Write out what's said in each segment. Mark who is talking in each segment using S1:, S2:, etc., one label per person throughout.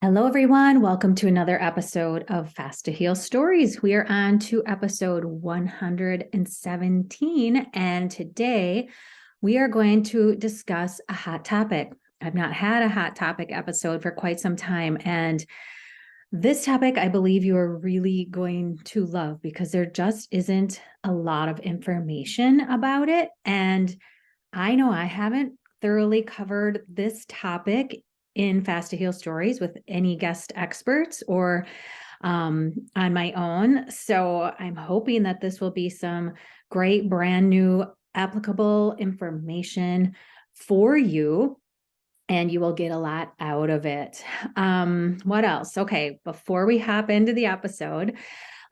S1: Hello, everyone. Welcome to another episode of Fast to Heal Stories. We are on to episode 117, and today we are going to discuss a hot topic. I've not had a hot topic episode for quite some time, and this topic I believe you are really going to love because there just isn't a lot of information about it. And I know I haven't thoroughly covered this topic in Fast to Heal Stories with any guest experts or on my own. So I'm hoping that this will be some great, brand new, applicable information for you, and you will get a lot out of it. What else? Okay, before we hop into the episode,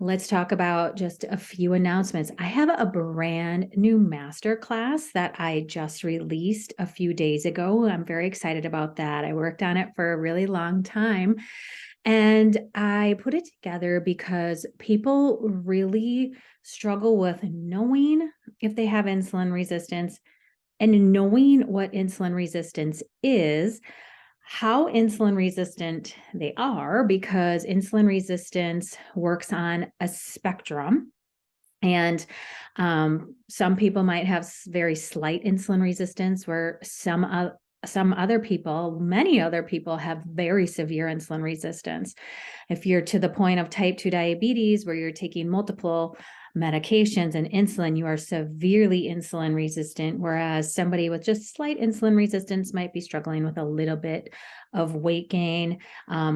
S1: let's talk about just a few announcements. I have a brand new masterclass that I just released a few days ago. I'm very excited about that. I worked on it for a really long time, and I put it together because people really struggle with knowing if they have insulin resistance and knowing what insulin resistance is, how insulin resistant they are, because insulin resistance works on a spectrum. And some people might have very slight insulin resistance, where some other people, many other people, have very severe insulin resistance. If you're to the point of type 2 diabetes, where you're taking multiple medications and insulin, you are severely insulin resistant, whereas somebody with just slight insulin resistance might be struggling with a little bit of weight gain,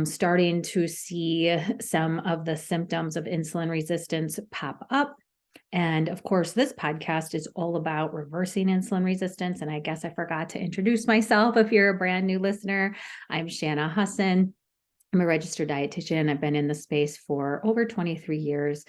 S1: starting to see some of the symptoms of insulin resistance pop up. And of course, this podcast is all about reversing insulin resistance. And I guess I forgot to introduce myself. If you're a brand new listener, I'm Shanna Hassan. I'm a registered dietitian. I've been in the space for over 23 years.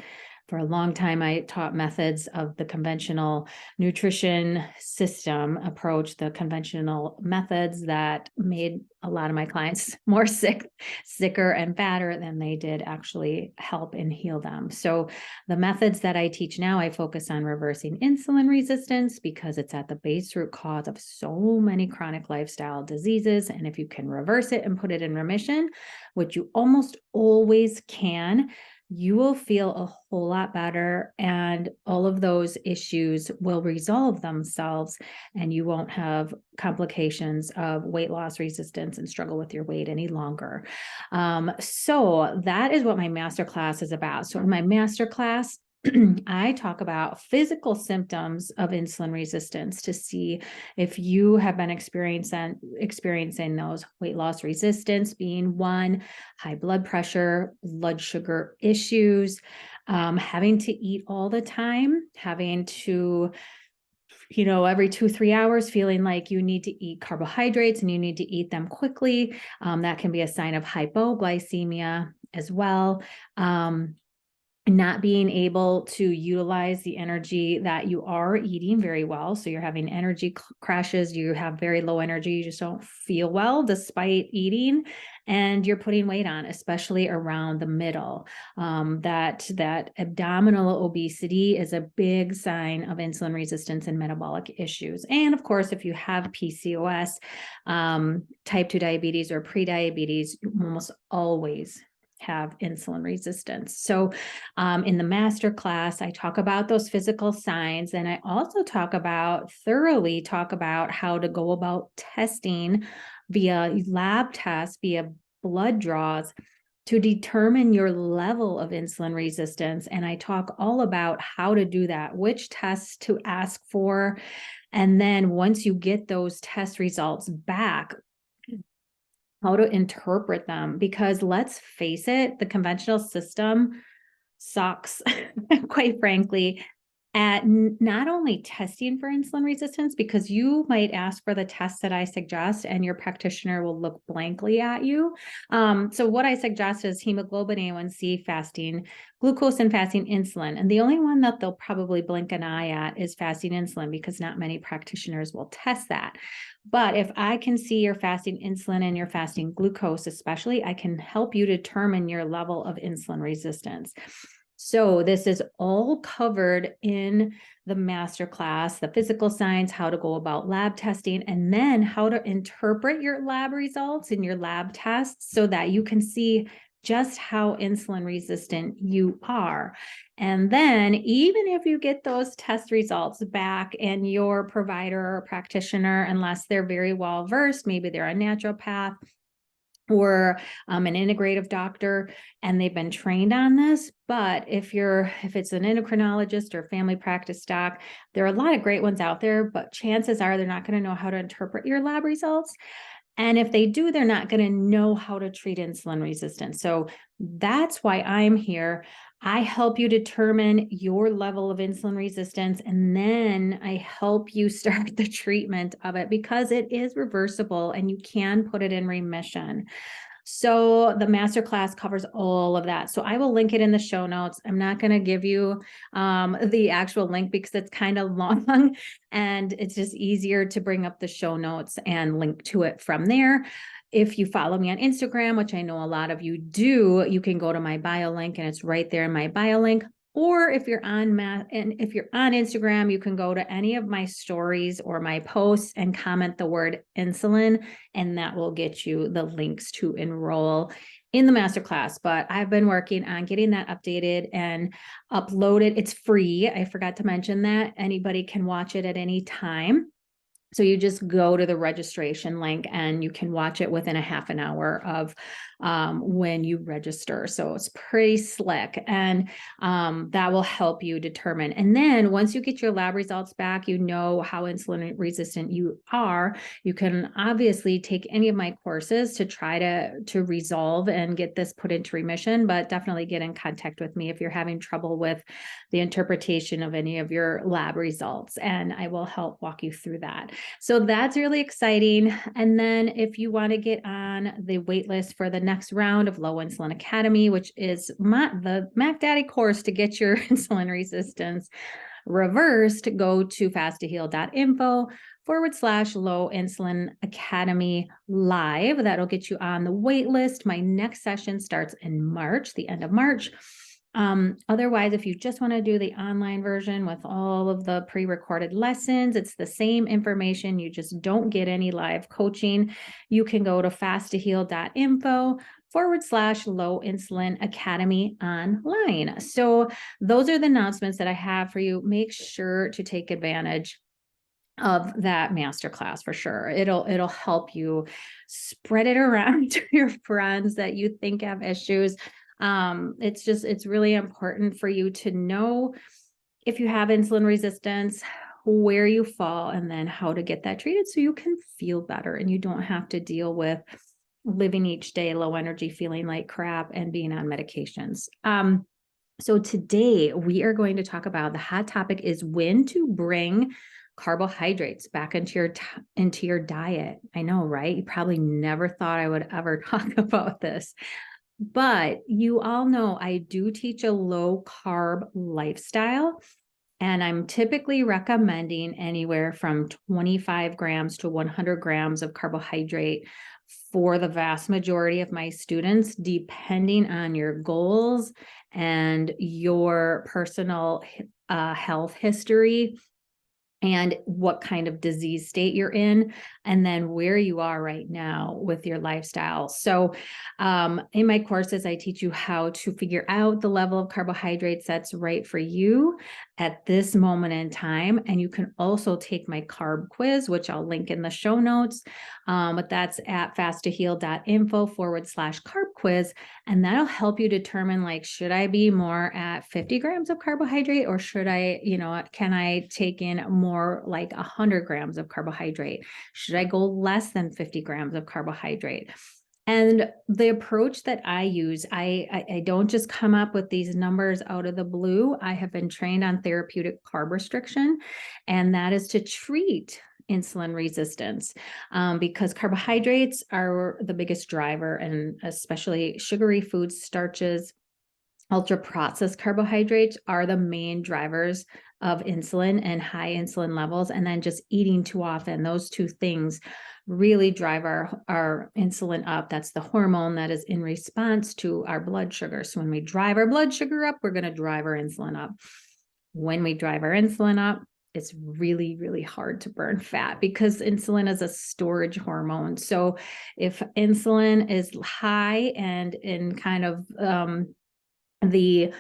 S1: For a long time, I taught methods of the conventional nutrition system approach, the conventional methods that made a lot of my clients more sicker and fatter than they did actually help and heal them. So the methods that I teach now, I focus on reversing insulin resistance because it's at the base root cause of so many chronic lifestyle diseases. And if you can reverse it and put it in remission, which you almost always can, you will feel a whole lot better, and all of those issues will resolve themselves, and you won't have complications of weight loss resistance and struggle with your weight any longer. So that is what my masterclass is about. So in my masterclass, I talk about physical symptoms of insulin resistance to see if you have been experiencing those. Weight loss resistance being one, high blood pressure, blood sugar issues, having to eat all the time, having to every 2-3 hours, feeling like you need to eat carbohydrates and you need to eat them quickly. That can be a sign of hypoglycemia as well. Not being able to utilize the energy that you are eating very well. So you're having energy crashes, you have very low energy, you just don't feel well despite eating, and you're putting weight on, especially around the middle. That abdominal obesity is a big sign of insulin resistance and metabolic issues. And of course, if you have PCOS, type 2 diabetes or prediabetes, you almost always have insulin resistance. So in the master class, I talk about those physical signs, and I also thoroughly talk about how to go about testing via lab tests, via blood draws, to determine your level of insulin resistance. And I talk all about how to do that, which tests to ask for. And then once you get those test results back, how to interpret them, because let's face it, the conventional system sucks, quite frankly, at not only testing for insulin resistance, because you might ask for the test that I suggest and your practitioner will look blankly at you. So what I suggest is hemoglobin A1C, fasting glucose, and fasting insulin. And the only one that they'll probably blink an eye at is fasting insulin, because not many practitioners will test that. But if I can see your fasting insulin and your fasting glucose, especially, I can help you determine your level of insulin resistance. So this is all covered in the masterclass, the physical science, how to go about lab testing, and then how to interpret your lab results and your lab tests so that you can see just how insulin resistant you are. And then even if you get those test results back and your provider or practitioner, unless they're very well versed, maybe they're a naturopath or an integrative doctor, and they've been trained on this. But if it's an endocrinologist or family practice doc, there are a lot of great ones out there, but chances are they're not going to know how to interpret your lab results. And if they do, they're not going to know how to treat insulin resistance. So that's why I'm here. I help you determine your level of insulin resistance, and then I help you start the treatment of it because it is reversible and you can put it in remission. So the masterclass covers all of that. So I will link it in the show notes. I'm not going to give you the actual link because it's kind of long and it's just easier to bring up the show notes and link to it from there. If you follow me on Instagram, which I know a lot of you do, you can go to my bio link and it's right there in my bio link. Or if you're on Instagram, you can go to any of my stories or my posts and comment the word insulin, and that will get you the links to enroll in the masterclass. But I've been working on getting that updated and uploaded. It's free. I forgot to mention that. Anybody can watch it at any time. So you just go to the registration link and you can watch it within a half an hour of when you register. So it's pretty slick, and that will help you determine. And then once you get your lab results back, you know how insulin resistant you are. You can obviously take any of my courses to try to resolve and get this put into remission, but definitely get in contact with me if you're having trouble with the interpretation of any of your lab results, and I will help walk you through that. So that's really exciting. And then if you want to get on the wait list for the next round of Low Insulin Academy, which is the Mac Daddy course to get your insulin resistance reversed, go to fasttoheal.info/Low Insulin Academy live. That'll get you on the wait list. My next session starts in March, the end of March. Otherwise, if you just want to do the online version with all of the pre-recorded lessons, it's the same information. You just don't get any live coaching. You can go to fasttoheal.info/Low Insulin Academy online. So those are the announcements that I have for you. Make sure to take advantage of that masterclass for sure. It'll help you spread it around to your friends that you think have issues. It's really important for you to know if you have insulin resistance, where you fall, and then how to get that treated so you can feel better and you don't have to deal with living each day low energy, feeling like crap, and being on medications. So today we are going to talk about, the hot topic is when to bring carbohydrates back into your diet. I know, right? You probably never thought I would ever talk about this. But you all know I do teach a low carb lifestyle, and I'm typically recommending anywhere from 25 grams to 100 grams of carbohydrate for the vast majority of my students, depending on your goals and your personal health history and what kind of disease state you're in, and then where you are right now with your lifestyle. So in my courses, I teach you how to figure out the level of carbohydrates that's right for you at this moment in time. And you can also take my carb quiz, which I'll link in the show notes. But that's at fasttoheal.info/carb quiz. And that'll help you determine, like, should I be more at 50 grams of carbohydrate, or should I, can I take in more like 100 grams of carbohydrate? Should I go less than 50 grams of carbohydrate? And the approach that I use, I don't just come up with these numbers out of the blue. I have been trained on therapeutic carb restriction, and that is to treat insulin resistance because carbohydrates are the biggest driver, and especially sugary foods, starches, ultra-processed carbohydrates are the main drivers of insulin and high insulin levels. And then just eating too often, those two things really drive our insulin up. That's the hormone that is in response to our blood sugar. So when we drive our blood sugar up, we're going to drive our insulin up. When we drive our insulin up, it's really, really hard to burn fat because insulin is a storage hormone. So if insulin is high and in kind of the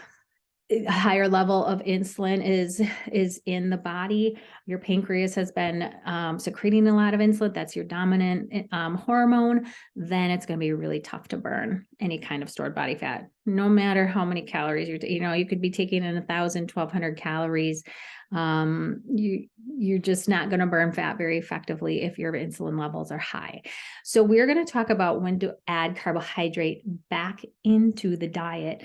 S1: higher level of insulin is in the body, your pancreas has been secreting a lot of insulin, that's your dominant hormone, then it's going to be really tough to burn any kind of stored body fat, no matter how many calories you could be taking in 1,000, 1,200 calories. You're just not going to burn fat very effectively if your insulin levels are high. So we're going to talk about when to add carbohydrate back into the diet.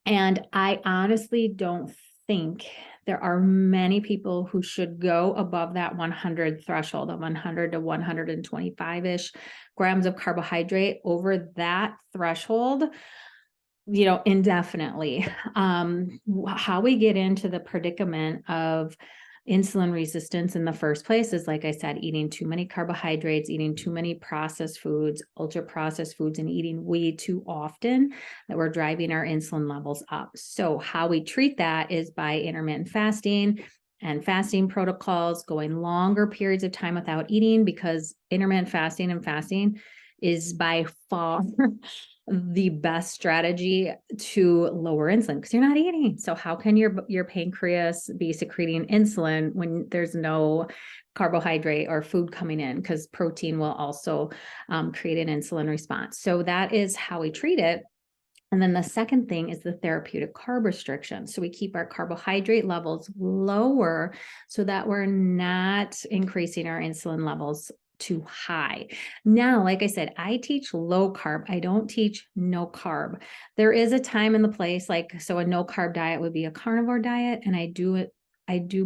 S1: And I honestly don't think there are many people who should go above that 100 threshold of 100 to 125-ish grams of carbohydrate. Over that threshold, indefinitely. How we get into the predicament of insulin resistance in the first place is, like I said, eating too many carbohydrates, eating too many processed foods, ultra processed foods, and eating way too often, that we're driving our insulin levels up. So how we treat that is by intermittent fasting and fasting protocols, going longer periods of time without eating, because intermittent fasting and fasting is by far the best strategy to lower insulin because you're not eating. So how can your pancreas be secreting insulin when there's no carbohydrate or food coming in? Because protein will also create an insulin response. So that is how we treat it. And then the second thing is the therapeutic carb restriction. So we keep our carbohydrate levels lower so that we're not increasing our insulin levels too high. Now, like I said, I teach low carb. I don't teach no carb. There is a time and the place, so a no carb diet would be a carnivore diet. And I do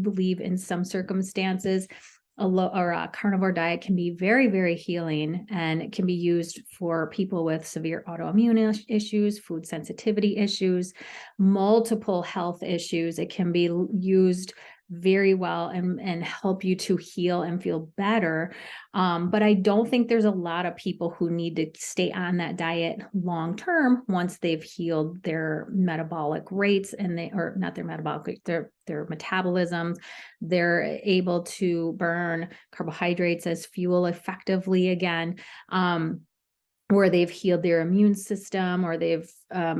S1: believe in some circumstances, a carnivore diet can be very, very healing, and it can be used for people with severe autoimmune issues, food sensitivity issues, multiple health issues. It can be used very well and help you to heal and feel better. But I don't think there's a lot of people who need to stay on that diet long term once they've healed their metabolic rates not their metabolic rates, their metabolisms. They're able to burn carbohydrates as fuel effectively again. Or they've healed their immune system, or they've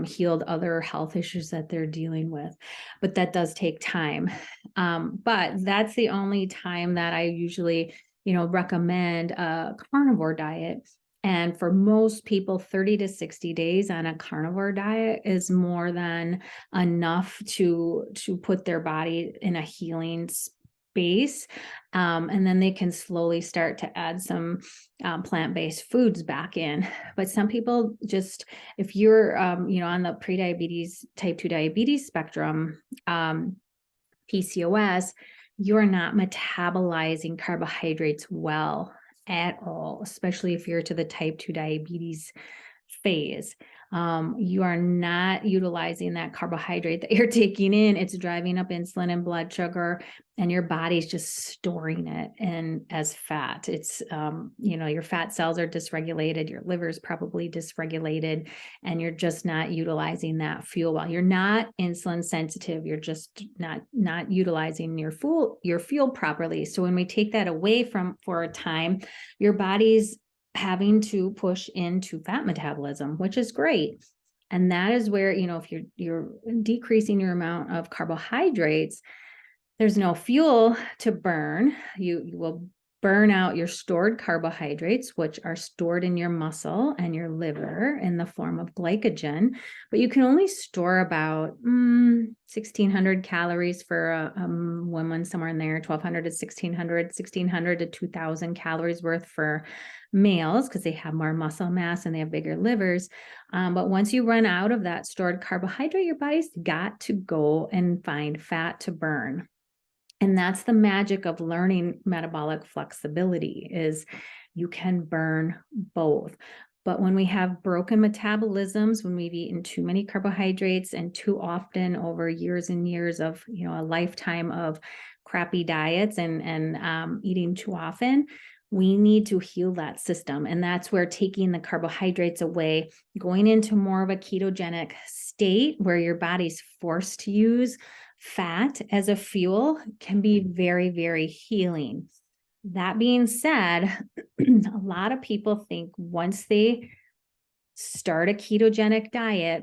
S1: healed other health issues that they're dealing with. But that does take time. But that's the only time that I usually, recommend a carnivore diet. And for most people, 30 to 60 days on a carnivore diet is more than enough to put their body in a healing space. And then they can slowly start to add some plant-based foods back in. But some people just, if you're, on the prediabetes, type 2 diabetes spectrum, PCOS, you're not metabolizing carbohydrates well at all, especially if you're to the type 2 diabetes phase. You are not utilizing that carbohydrate that you're taking in. It's driving up insulin and blood sugar, and your body's just storing it as fat. It's, your fat cells are dysregulated, your liver is probably dysregulated, and you're just not utilizing that fuel well. You're not insulin sensitive. You're just not utilizing your fuel properly. So when we take that away for a time, your body's having to push into fat metabolism, which is great. And that is where, if you're decreasing your amount of carbohydrates, there's no fuel to burn. You will burn out your stored carbohydrates, which are stored in your muscle and your liver in the form of glycogen. But you can only store about 1,600 calories for a woman, somewhere in there, 1,200 to 1,600 to 2,000 calories worth for males, because they have more muscle mass and they have bigger livers. But once you run out of that stored carbohydrate, your body's got to go and find fat to burn. And that's the magic of learning metabolic flexibility, is you can burn both. But when we have broken metabolisms, when we've eaten too many carbohydrates and too often over years and years of, a lifetime of crappy diets and eating too often, we need to heal that system. And that's where taking the carbohydrates away, going into more of a ketogenic state where your body's forced to use fat as a fuel can be very, very healing. That being said, a lot of people think once they start a ketogenic diet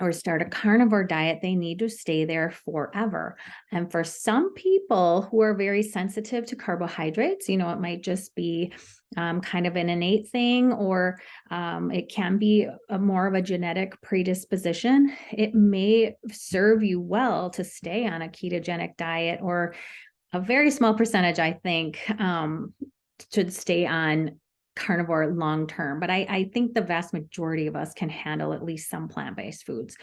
S1: or start a carnivore diet, they need to stay there forever. And for some people who are very sensitive to carbohydrates, it might just be kind of an innate thing, or it can be more of a genetic predisposition. It may serve you well to stay on a ketogenic diet, or a very small percentage, I think, should stay on carnivore long term. But I think the vast majority of us can handle at least some plant-based foods.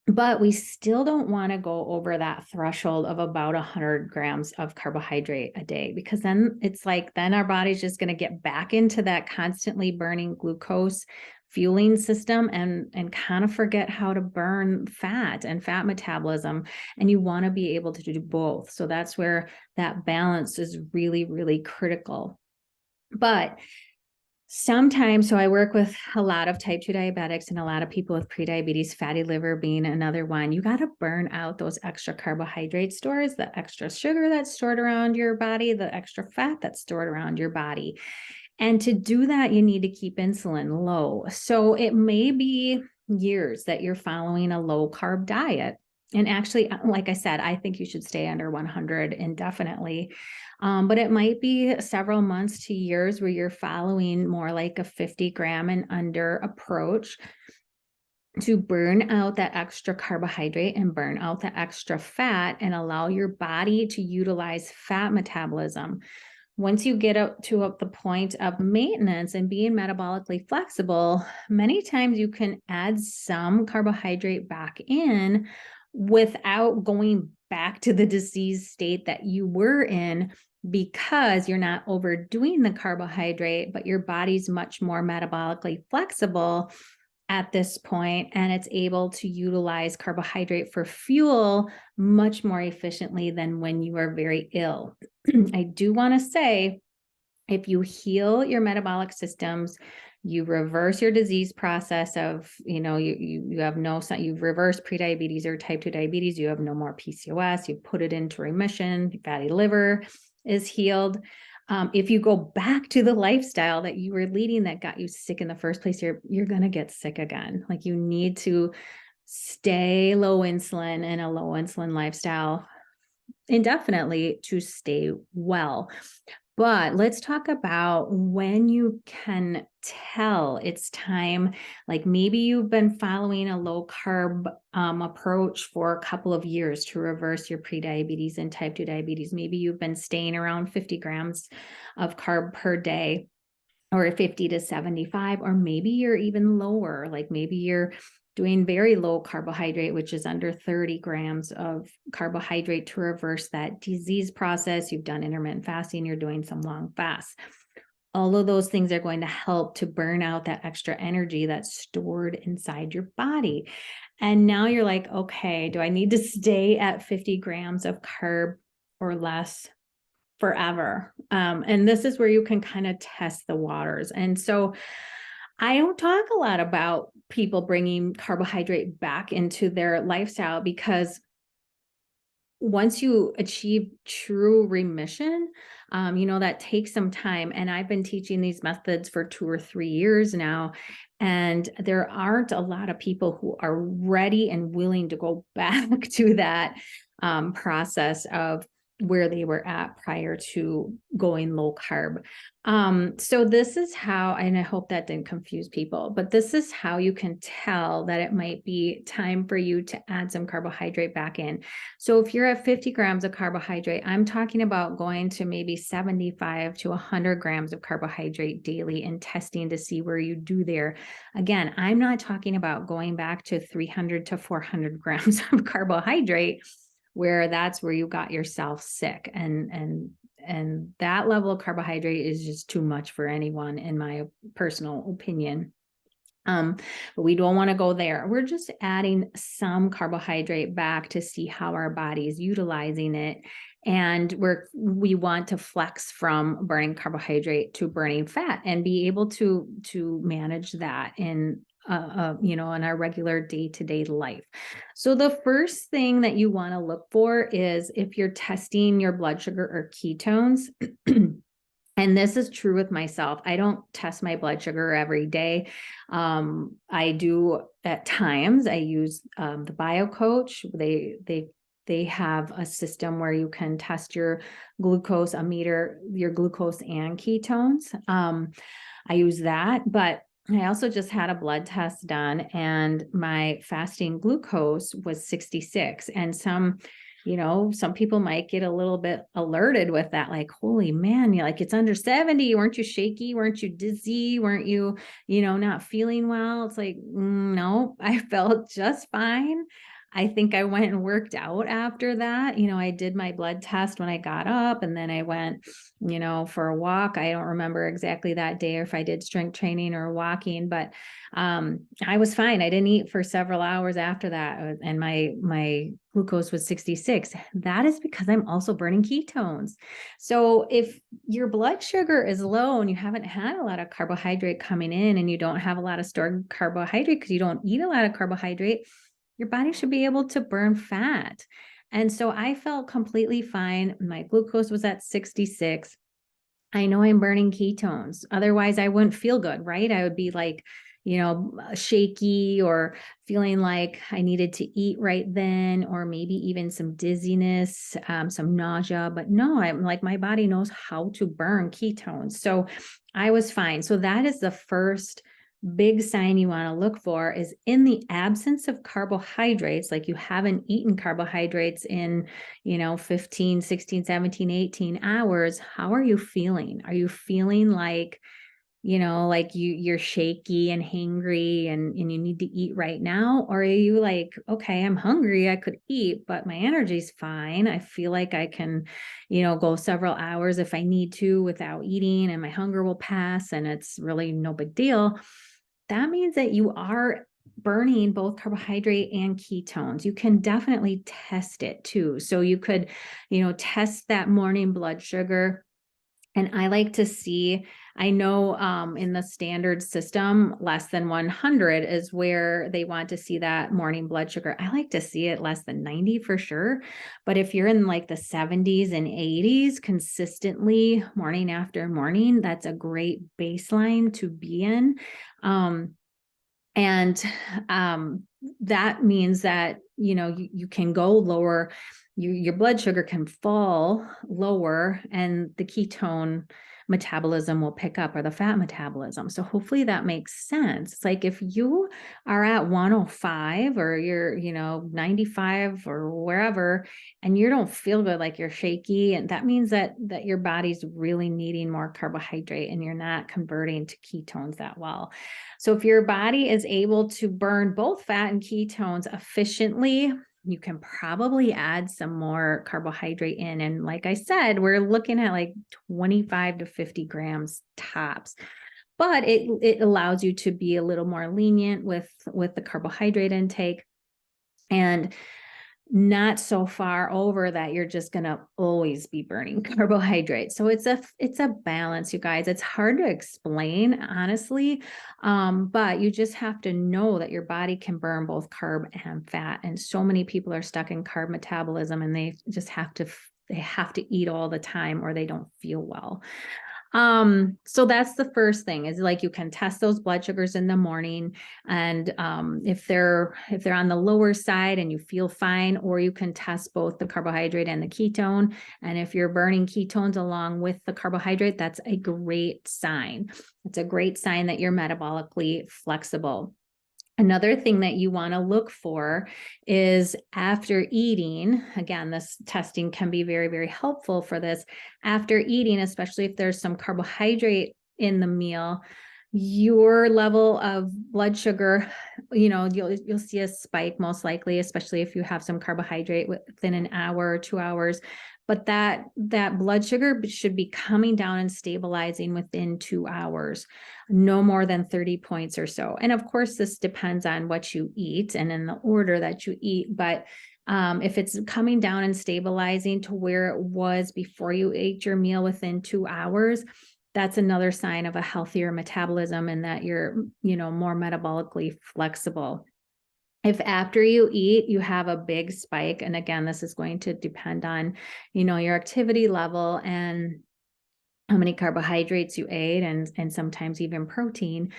S1: But we still don't want to go over that threshold of about 100 grams of carbohydrate a day, because then it's like, then our body's just going to get back into that constantly burning glucose fueling system and kind of forget how to burn fat and fat metabolism. And you want to be able to do both. So that's where that balance is really, really critical. But sometimes, so I work with a lot of type 2 diabetics and a lot of people with prediabetes, fatty liver being another one. You got to burn out those extra carbohydrate stores, the extra sugar that's stored around your body, the extra fat that's stored around your body. And to do that, you need to keep insulin low. So it may be years that you're following a low carb diet. And actually, like I said, I think you should stay under 100 indefinitely. But it might be several months to years where you're following more like a 50 gram and under approach to burn out that extra carbohydrate and burn out the extra fat and allow your body to utilize fat metabolism. Once you get up to the point of maintenance and being metabolically flexible, many times you can add some carbohydrate back in without going back to the disease state that you were in, because you're not overdoing the carbohydrate, but your body's much more metabolically flexible at this point, and it's able to utilize carbohydrate for fuel much more efficiently than when you are very ill. I do want to say, if you heal your metabolic systems, you reverse your disease process of, you have you've reversed prediabetes or type 2 diabetes, you have no more PCOS, you put it into remission, fatty liver is healed. If you go back to the lifestyle that you were leading that got you sick in the first place, you're going to get sick again. Like, you need to stay low insulin in a low insulin lifestyle indefinitely to stay well. But let's talk about when you can tell it's time. Like, maybe you've been following a low carb approach for a couple of years to reverse your prediabetes and type 2 diabetes. Maybe you've been staying around 50 grams of carb per day, or 50 to 75, or maybe you're even lower. Like, maybe you're doing very low carbohydrate, which is under 30 grams of carbohydrate to reverse that disease process. You've done intermittent fasting, you're doing some long fasts. All of those things are going to help to burn out that extra energy that's stored inside your body. And now you're like, okay, do I need to stay at 50 grams of carb or less forever? And this is where you can kind of test the waters. And so I don't talk a lot about people bringing carbohydrate back into their lifestyle, because once you achieve true remission, that takes some time. And I've been teaching these methods for 2 or 3 years now, and there aren't a lot of people who are ready and willing to go back to that process of where they were at prior to going low carb. So this is how, and I hope that didn't confuse people, but this is how you can tell that it might be time for you to add some carbohydrate back in. So if you're at 50 grams of carbohydrate, I'm talking about going to maybe 75 to 100 grams of carbohydrate daily and testing to see where you do there. Again, I'm not talking about going back to 300 to 400 grams of carbohydrate, where that's where you got yourself sick. And that level of carbohydrate is just too much for anyone, in my personal opinion. But we don't want to go there. We're just adding some carbohydrate back to see how our body is utilizing it. And we want to flex from burning carbohydrate to burning fat and be able to manage that in in our regular day-to-day life. So the first thing that you want to look for is if you're testing your blood sugar or ketones. And this is true with myself. I don't test my blood sugar every day. I do at times. I use the BioCoach. They have a system where you can test your glucose, a meter, your glucose and ketones. I use that, but I also just had a blood test done and my fasting glucose was 66. And some people might get a little bit alerted with that, like, holy man, you're like, it's under 70. Weren't you shaky? Weren't you dizzy? Weren't you, not feeling well? It's like, no, I felt just fine. I think I went and worked out after that. I did my blood test when I got up and then I went, for a walk. I don't remember exactly that day or if I did strength training or walking, but I was fine. I didn't eat for several hours after that. And my glucose was 66. That is because I'm also burning ketones. So if your blood sugar is low and you haven't had a lot of carbohydrate coming in and you don't have a lot of stored carbohydrate because you don't eat a lot of carbohydrate, your body should be able to burn fat. And so I felt completely fine. My glucose was at 66. I know I'm burning ketones. Otherwise, I wouldn't feel good, right? I would be like, shaky or feeling like I needed to eat right then, or maybe even some dizziness, some nausea. But no, I'm like, my body knows how to burn ketones. So I was fine. So that is the first big sign you want to look for, is in the absence of carbohydrates, like you haven't eaten carbohydrates in, 15, 16, 17, 18 hours. How are you feeling? Are you feeling like, like you're shaky and hangry and you need to eat right now? Or are you like, okay, I'm hungry, I could eat, but my energy's fine. I feel like I can, go several hours if I need to without eating and my hunger will pass and it's really no big deal. That means that you are burning both carbohydrate and ketones. You can definitely test it too. So you could, test that morning blood sugar. And I like to see, I know in the standard system, less than 100 is where they want to see that morning blood sugar. I like to see it less than 90 for sure. But if you're in like the 70s and 80s consistently morning after morning, that's a great baseline to be in. And that means that, you can go lower, your blood sugar can fall lower and the ketone metabolism will pick up, or the fat metabolism. So hopefully that makes sense. It's like if you are at 105 or you're, 95 or wherever, and you don't feel good, like you're shaky, and that means that your body's really needing more carbohydrate and you're not converting to ketones that well. So if your body is able to burn both fat and ketones efficiently, you can probably add some more carbohydrate in. And like I said, we're looking at like 25 to 50 grams tops. But it allows you to be a little more lenient with the carbohydrate intake, and not so far over that you're just going to always be burning carbohydrates. So it's a balance, you guys. It's hard to explain, honestly, but you just have to know that your body can burn both carb and fat. And so many people are stuck in carb metabolism, and they just have to eat all the time or they don't feel well. So that's the first thing, is like you can test those blood sugars in the morning. And if they're on the lower side and you feel fine, or you can test both the carbohydrate and the ketone. And if you're burning ketones along with the carbohydrate, that's a great sign. It's a great sign that you're metabolically flexible. Another thing that you want to look for is after eating. Again, this testing can be very, very helpful for this. After eating, especially if there's some carbohydrate in the meal, your level of blood sugar, you'll see a spike most likely, especially if you have some carbohydrate within an hour or 2 hours. But that blood sugar should be coming down and stabilizing within 2 hours, no more than 30 points or so. And of course, this depends on what you eat and in the order that you eat. But If it's coming down and stabilizing to where it was before you ate your meal within 2 hours, that's another sign of a healthier metabolism and that you're, more metabolically flexible. If after you eat, you have a big spike, and again, this is going to depend on, your activity level and how many carbohydrates you ate and sometimes even protein,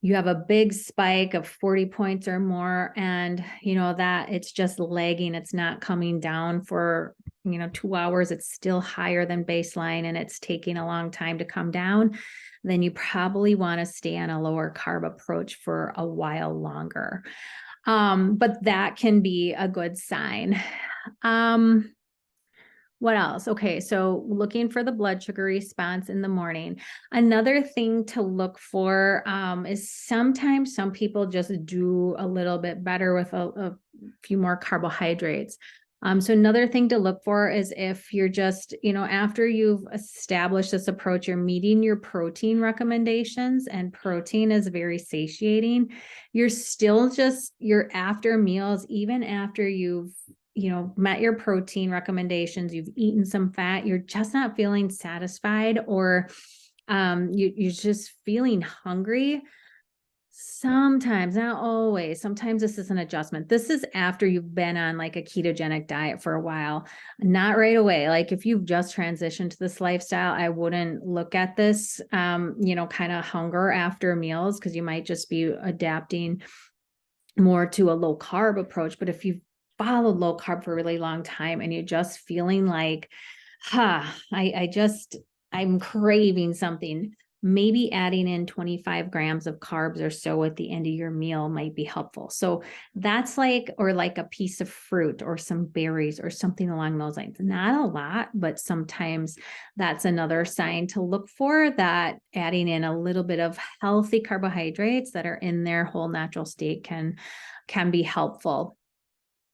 S1: you have a big spike of 40 points or more, and that it's just lagging, it's not coming down for 2 hours, it's still higher than baseline and it's taking a long time to come down, then you probably want to stay on a lower carb approach for a while longer. But that can be a good sign. What else? Okay, so looking for the blood sugar response in the morning. Another thing to look for is sometimes some people just do a little bit better with a few more carbohydrates. So another thing to look for is if you're just, after you've established this approach, you're meeting your protein recommendations, and protein is very satiating. You're still just, you're after meals, even after you've met your protein recommendations, you've eaten some fat, you're just not feeling satisfied, or you're just feeling hungry. Sometimes, not always, sometimes this is an adjustment. This is after you've been on like a ketogenic diet for a while, not right away. Like if you've just transitioned to this lifestyle, I wouldn't look at this, kind of hunger after meals, because you might just be adapting more to a low carb approach. But if you've followed low carb for a really long time and you're just feeling like, I'm craving something, maybe adding in 25 grams of carbs or so at the end of your meal might be helpful. So that's like a piece of fruit or some berries or something along those lines. Not a lot, but sometimes that's another sign to look for, that adding in a little bit of healthy carbohydrates that are in their whole natural state can be helpful.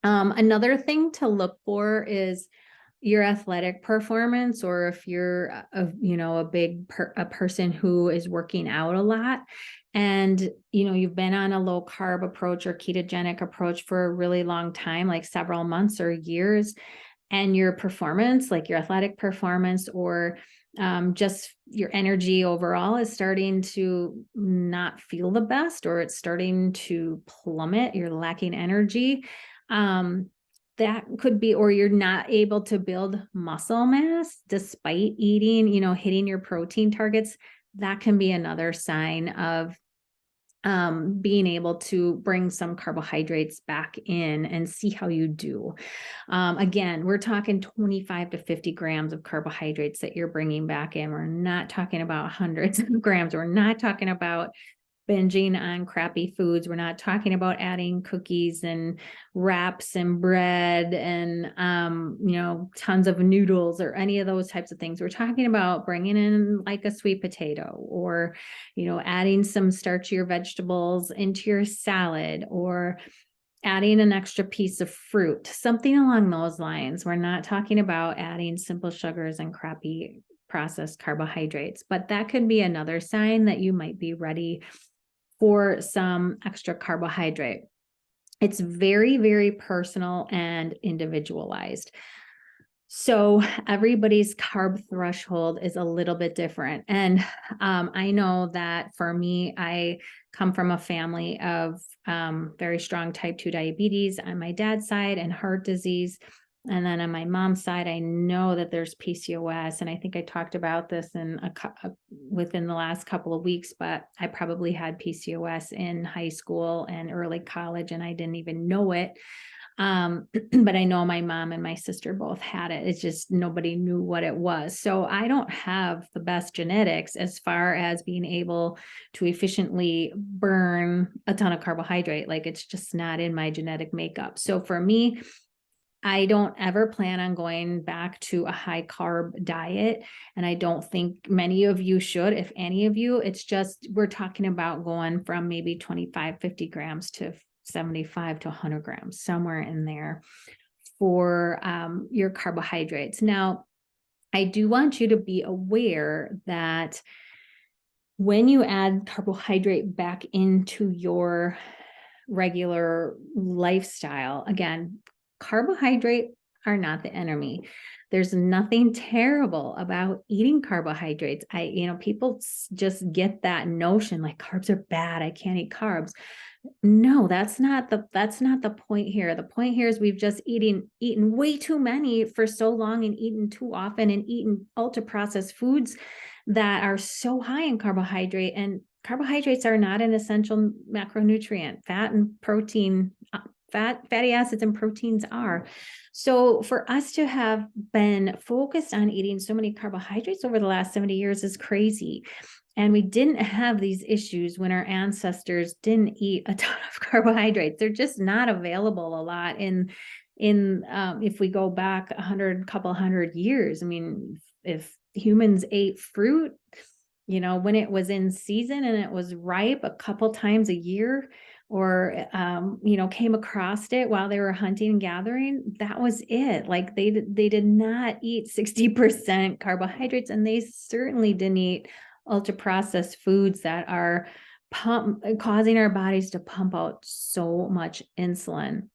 S1: Another thing to look for is your athletic performance, or if you're a person who is working out a lot and you've been on a low carb approach or ketogenic approach for a really long time, like several months or years, and your performance, like your athletic performance or just your energy overall is starting to not feel the best, or it's starting to plummet, you're lacking energy. That could be, or you're not able to build muscle mass despite eating, hitting your protein targets. That can be another sign of being able to bring some carbohydrates back in and see how you do. Again, we're talking 25 to 50 grams of carbohydrates that you're bringing back in. We're not talking about hundreds of grams. We're not talking about binging on crappy foods. We're not talking about adding cookies and wraps and bread and, tons of noodles or any of those types of things. We're talking about bringing in like a sweet potato, or, adding some starchier vegetables into your salad, or adding an extra piece of fruit, something along those lines. We're not talking about adding simple sugars and crappy processed carbohydrates, but that could be another sign that you might be ready for some extra carbohydrate. It's very, very personal and individualized. So everybody's carb threshold is a little bit different. And I know that for me, I come from a family of very strong type 2 diabetes on my dad's side and heart disease. And then on my mom's side, I know that there's PCOS. And I think I talked about this within the last couple of weeks, but I probably had PCOS in high school and early college, and I didn't even know it. But I know my mom and my sister both had it. It's just nobody knew what it was. So I don't have the best genetics as far as being able to efficiently burn a ton of carbohydrate. Like, it's just not in my genetic makeup. So for me, I don't ever plan on going back to a high carb diet. And I don't think many of you should, if any of you. It's just, we're talking about going from maybe 25, 50 grams to 75 to 100 grams, somewhere in there for your carbohydrates. Now, I do want you to be aware that when you add carbohydrate back into your regular lifestyle, again, Carbohydrate are not the enemy. There's nothing terrible about eating carbohydrates. People just get that notion like carbs are bad. I can't eat carbs. No, that's not the point here. The point here is we've just eaten way too many for so long and eaten too often and eaten ultra processed foods that are so high in carbohydrate, and carbohydrates are not an essential macronutrient. Fatty acids and proteins are. So for us to have been focused on eating so many carbohydrates over the last 70 years is crazy. And we didn't have these issues when our ancestors didn't eat a ton of carbohydrates. They're just not available a lot if we go back couple hundred years. I mean, if humans ate fruit, when it was in season and it was ripe a couple times a year, or came across it while they were hunting and gathering, that was it. Like they did not eat 60% carbohydrates, and they certainly didn't eat ultra processed foods that are causing our bodies to pump out so much insulin.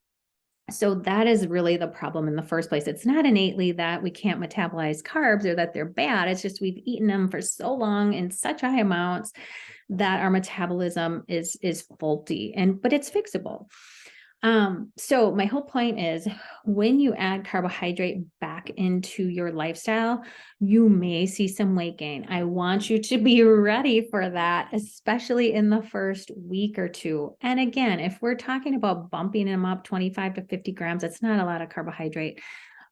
S1: So that is really the problem in the first place. It's not innately that we can't metabolize carbs or that they're bad. It's just we've eaten them for so long in such high amounts that our metabolism is faulty, but it's fixable. So my whole point is, when you add carbohydrate back into your lifestyle, you may see some weight gain. I want you to be ready for that, especially in the first week or two. And again, if we're talking about bumping them up 25 to 50 grams, that's not a lot of carbohydrate.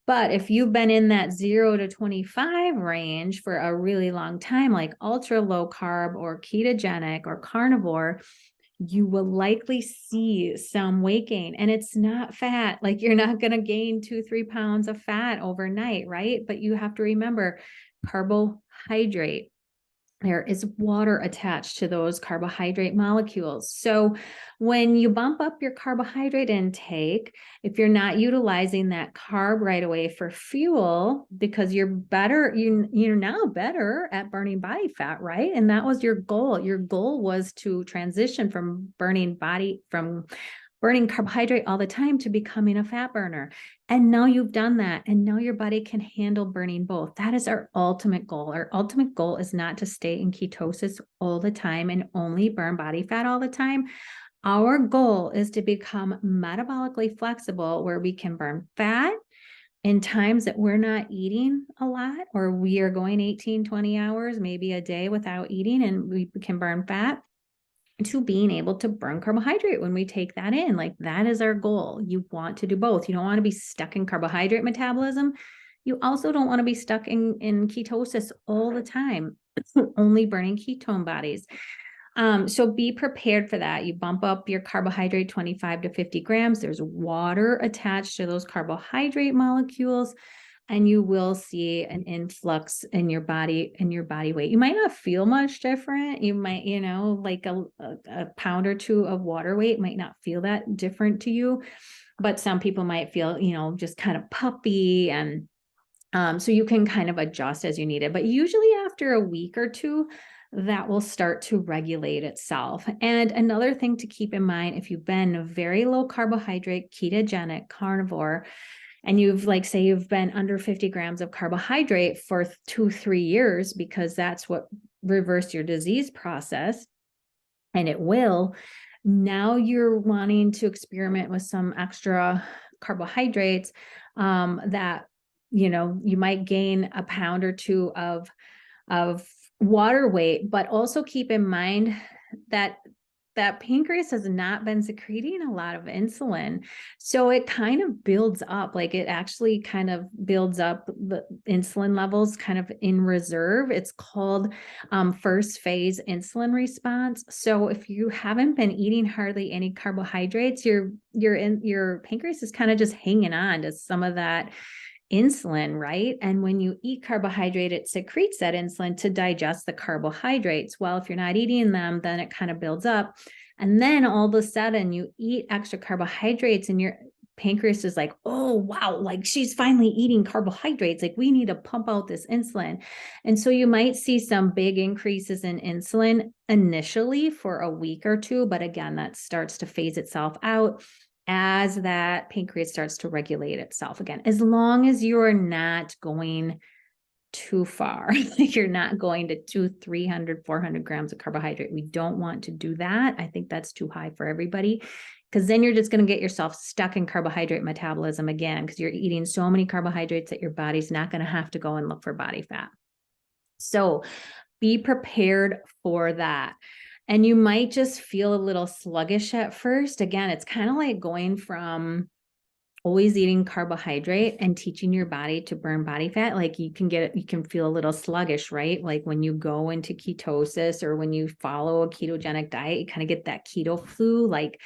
S1: But if you've been in that 0 to 25 range for a really long time, like ultra low carb or ketogenic or carnivore, you will likely see some weight gain. And it's not fat. Like, you're not going to gain 2-3 pounds of fat overnight, right? But you have to remember, carbohydrate, there is water attached to those carbohydrate molecules. So when you bump up your carbohydrate intake, if you're not utilizing that carb right away for fuel, because you're now better at burning body fat, right? And that was your goal. Your goal was to transition from burning carbohydrate all the time to becoming a fat burner. And now you've done that. And now your body can handle burning both. That is our ultimate goal. Our ultimate goal is not to stay in ketosis all the time and only burn body fat all the time. Our goal is to become metabolically flexible, where we can burn fat in times that we're not eating a lot, or we are going 18, 20 hours, maybe a day without eating, and we can burn fat, to being able to burn carbohydrate when we take that in. Like, that is our goal. You want to do both. You don't want to be stuck in carbohydrate metabolism. You also don't want to be stuck in ketosis all the time, only burning ketone bodies. So be prepared for that. You bump up your carbohydrate 25 to 50 grams. There's water attached to those carbohydrate molecules, and you will see an influx in your body weight. You might not feel much different. You might, like a pound or two of water weight might not feel that different to you, but some people might feel, just kind of puffy. And so you can kind of adjust as you need it. But usually after a week or two, that will start to regulate itself. And another thing to keep in mind, if you've been a very low carbohydrate, ketogenic, carnivore, and you've been under 50 grams of carbohydrate for 2-3 years, because that's what reversed your disease process, and it will. Now you're wanting to experiment with some extra carbohydrates, that, you might gain a pound or two of water weight. But also keep in mind that pancreas has not been secreting a lot of insulin. So it kind of builds up, it actually kind of builds up the insulin levels kind of in reserve. It's called first phase insulin response. So if you haven't been eating hardly any carbohydrates, your pancreas is kind of just hanging on to some of that insulin, right? And when you eat carbohydrate, it secretes that insulin to digest the carbohydrates. Well, if you're not eating them, then it kind of builds up. And then all of a sudden you eat extra carbohydrates, and your pancreas is like, oh, wow, like she's finally eating carbohydrates. Like, we need to pump out this insulin. And so you might see some big increases in insulin initially for a week or two, but again, that starts to phase itself out. as that pancreas starts to regulate itself again, as long as you're not going too far. You're not going to 200, 300, 400 grams of carbohydrate. We don't want to do that. I think that's too high for everybody, because then you're just going to get yourself stuck in carbohydrate metabolism again, because you're eating so many carbohydrates that your body's not going to have to go and look for body fat. So be prepared for that. And you might just feel a little sluggish at first. Again, it's kind of like going from always eating carbohydrate and teaching your body to burn body fat. Like you can feel a little sluggish, right? Like when you go into ketosis or when you follow a ketogenic diet, you kind of get that keto flu, like,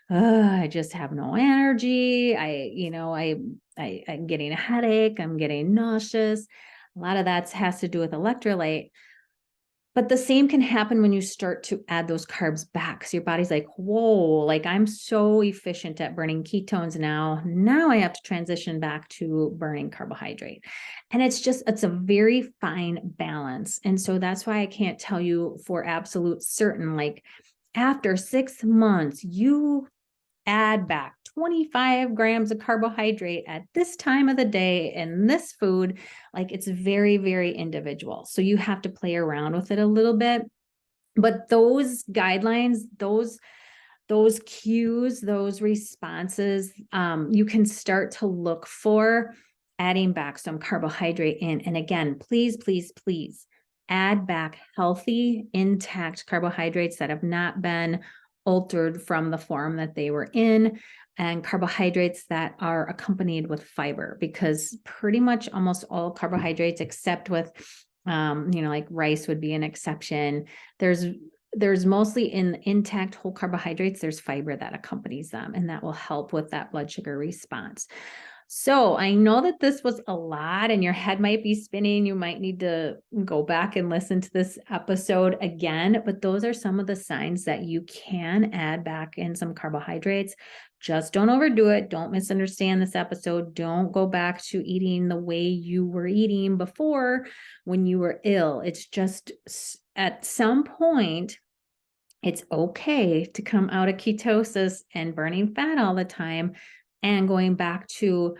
S1: I just have no energy. I'm getting a headache. I'm getting nauseous. A lot of that has to do with electrolyte. But the same can happen when you start to add those carbs back. So your body's like, whoa, like I'm so efficient at burning ketones now. Now I have to transition back to burning carbohydrate. And it's a very fine balance. And so that's why I can't tell you for absolute certain, like after 6 months, you add back 25 grams of carbohydrate at this time of the day in this food. Like it's very, very individual. So you have to play around with it a little bit. But those guidelines, those cues, those responses, you can start to look for adding back some carbohydrate in. And again, please, please, please add back healthy, intact carbohydrates that have not been altered from the form that they were in, and carbohydrates that are accompanied with fiber, because pretty much almost all carbohydrates, except with, like rice would be an exception. There's mostly in intact whole carbohydrates, there's fiber that accompanies them, and that will help with that blood sugar response. So I know that this was a lot and your head might be spinning. You might need to go back and listen to this episode again, but those are some of the signs that you can add back in some carbohydrates. Just don't overdo it. Don't misunderstand this episode. Don't go back to eating the way you were eating before when you were ill. It's just at some point, it's okay to come out of ketosis and burning fat all the time and going back to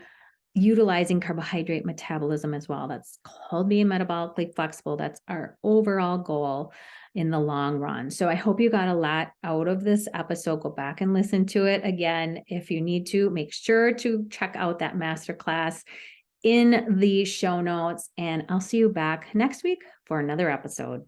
S1: utilizing carbohydrate metabolism as well. That's called being metabolically flexible. That's our overall goal in the long run. So I hope you got a lot out of this episode. Go back and listen to it again. If you need to, make sure to check out that masterclass in the show notes, and I'll see you back next week for another episode.